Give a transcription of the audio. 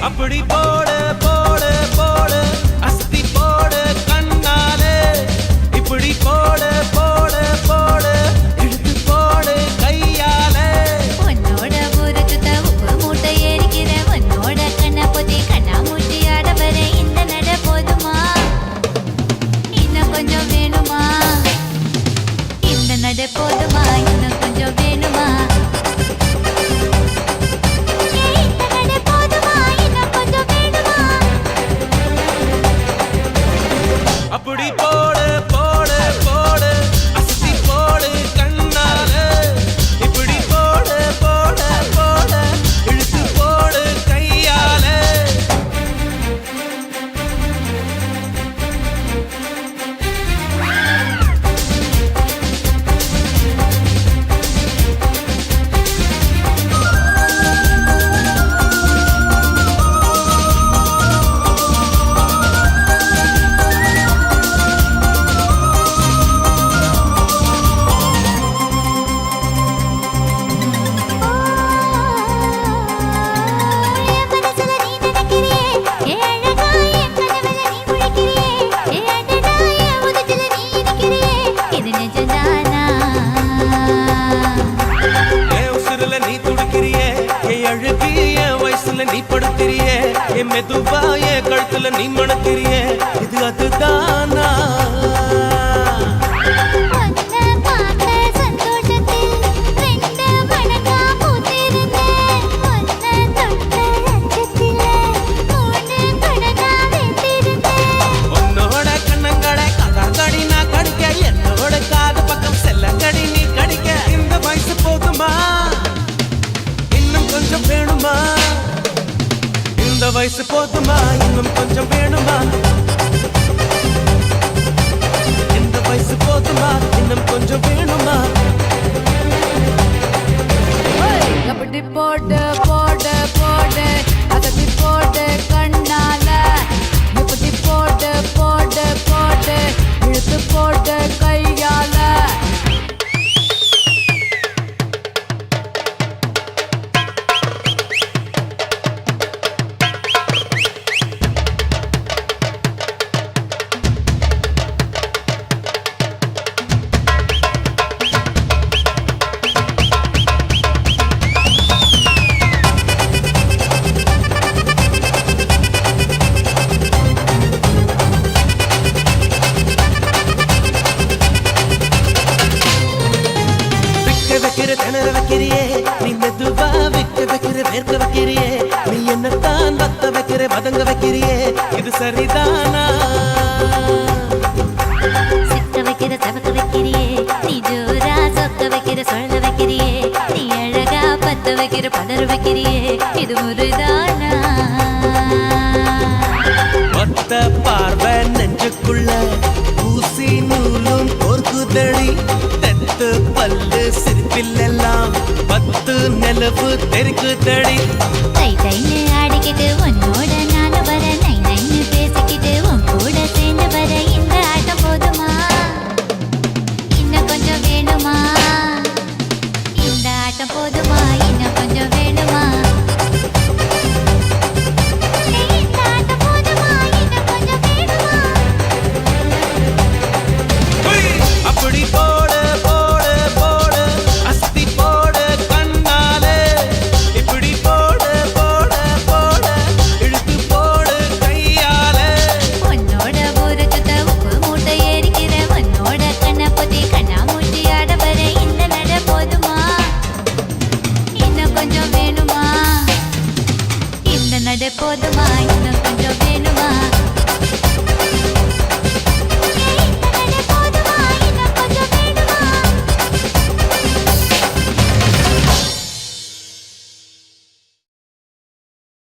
அப்படி போடு போடு போடு அஸ்தி போடு கண்ணாலே இப்படி போடு போடு போடு இழுத்து போடு கையாலே உன்னோட ஊருக்கு உப்பு மூட்டை ஏறிக்கிற உன்னோட கண்ண பொதி கண்ணா மூட்டி ஆட வர இந்த நட போதுமா இன்னும் கொஞ்சம் வேணுமா இந்த நட போதுமா இன்னும் கொஞ்சம் வேணுமா அப்படி போடு போடு போடு அஸ்தி போடு கண்ணாலே இப்படி போடு போடு போடு இழுத்து போடு கையாலே நீ படுத்திரியே என் மெதுவாய கழுத்துல நீ மணக்கிறியே இது அதுதானா உன்னோட கண்ணங்களை கடி நான் கடிக்க என்னோட காது பக்கம் செல்லங்கடி நீ கடிக்க இந்த வயசு போதுமா இன்னும் கொஞ்சம் வேணுமா இந்த வயசு போதுமா இன்னும் கொஞ்சம் வேணுமா இந்த வயசு போதுமா இன்னும் கொஞ்சம் வேணுமா அப்படி போடு போடு போடு அதப்பி போடு கண்ணால இப்படி போடு போடு போடு இழுத்து போடு கையால திணற வைக்கிறியே நீ மெதுவா விக்க வைக்கிற வேர்க்க வைக்கிறியே நீ என்னத்தான் வத்த வைக்கிற வதங்க வைக்கிறியே இது சரிதானா சிக்க வைக்கிற தவக்க வைக்கிறியே நீ ஜோரா சொக்க வைக்கிற சொல்ல வைக்கிறியே நீ அழகா பத்த வைக்கிற பதற வைக்கிறியே இது முறைதானா ஒத்த பார்வை நெஞ்சுக்குள்ள ஊசி நூலும் கோர்க்குதடி தெத்து பல்லு சிரிப்பில் எல்லாம் பத்து நிலவு தெரிக்குதடி தை தைன்னு